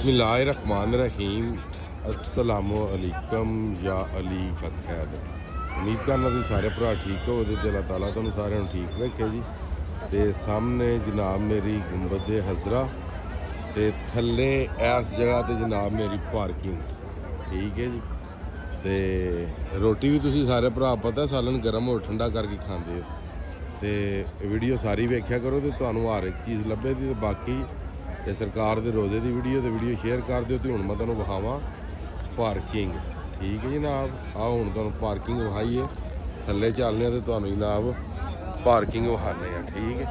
बिस्मिल्लाहिर्रहमानिर्रहीम अस्सलामुअलैकुम या अली खैर। उम्मीद करना तुम सारे भरा ठीक हो तो अल्लाह ताला तुहानू सारिਆਂ ਨੂੰ ठीक रखे जी। तो सामने जनाब मेरी गुंबद हजरा तो थले इस जगह तो जनाब मेरी पार्किंग ठीक है जी। तो रोटी भी तुसी सारे भरा पता सालन गर्म हो ठंडा करके खाते हो। तो वीडियो सारी वेख्या करो तो तुहानू हर एक चीज़ लभेगी। तो बाकी ते सरकार दे रोज़े की वीडियो शेयर कर दिओ। तो हुण मैं तुहानू विखावां पार्किंग ठीक है जनाब। आओ हुण तुहानू पार्किंग विखाईए थल्ले चलने तो तुहानू जनाब पार्किंग विखाने ठीक है।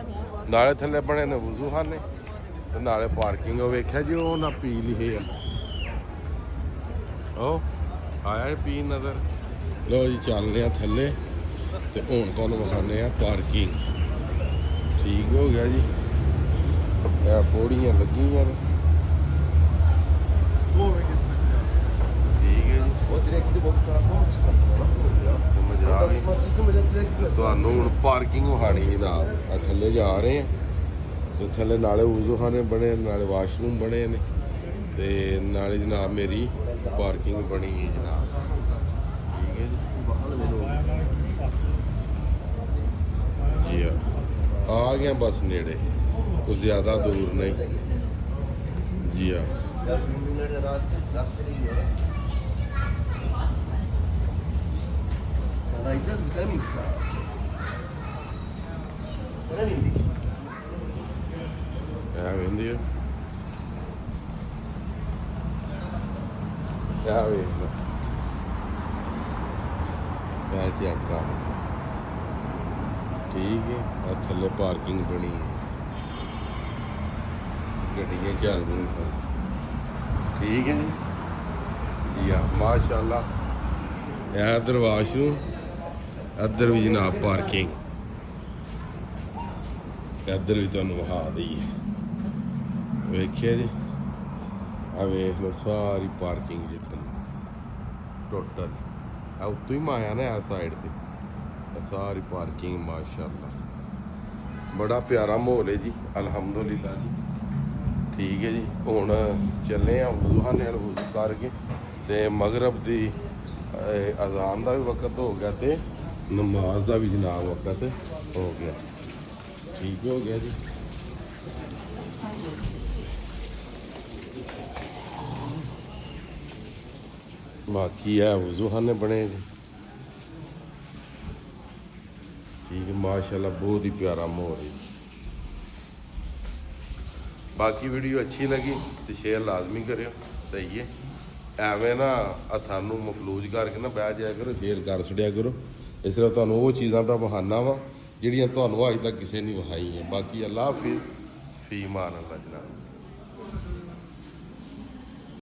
नाले थल्ले बने ने वज़ू खाने तो नाले पार्किंग वेख्या जी। वो ना पी लिखे ओ आया पी नज़र। लो जी चलने थल्ले तो हुण तुहानू विखाने पार्किंग ठीक हो गया जी। पौड़ियाँ लगी ठीक है जी। तो पार्किंग विखानी जनाब थल्ले जा रहे हैं तो थल्ले नाले वज़ू खाने बने नाले वाशरूम बने ने ते नाले जनाब मेरी पार्किंग बनी है जनाब ठीक है जी। आ गया बस नेड़े कुछ ज़्यादा दूर नहीं जी। हाँ ठीक है। थल्ले पार्किंग बनी है गड्डियाँ चल रही ठीक है जी। हाँ माशाल्लाह इधर वाशरूम इधर भी जनाब पार्किंग इधर भी तुहानू विखा दईए वेखिए जी। आ वेख लो सारी पार्किंग जी टोटल उत्तों ही माया ने इस साइड से सारी पार्किंग माशाल्लाह बड़ा प्यारा माहौल है जी अल्हम्दुलिल्लाह जी ठीक है जी। हुण चले वज़ू खाने वज़ू करके तो मगरब की अजान का भी वक्त हो गया तो नमाज का भी जनाब वक्त हो गया ठीक हो गया जी। बाकी है वज़ू खाने बने जी ठीक है माशाल्लाह बहुत ही प्यारा माहौल है। बाकी वीडियो अच्छी लगी तो शेयर लाजमी करो सही है। एवें ना हथानू मफलूज करके ना बह जाया करो देर कर छड़िया करो। इस तरह तुहानू वो चीज़ां दा बहाना वा जिहड़ियां तुहानू अज तक किसी ने विखाई है। बाकी अल्लाह हाफिज़ फी मान अल्लाह जनाब।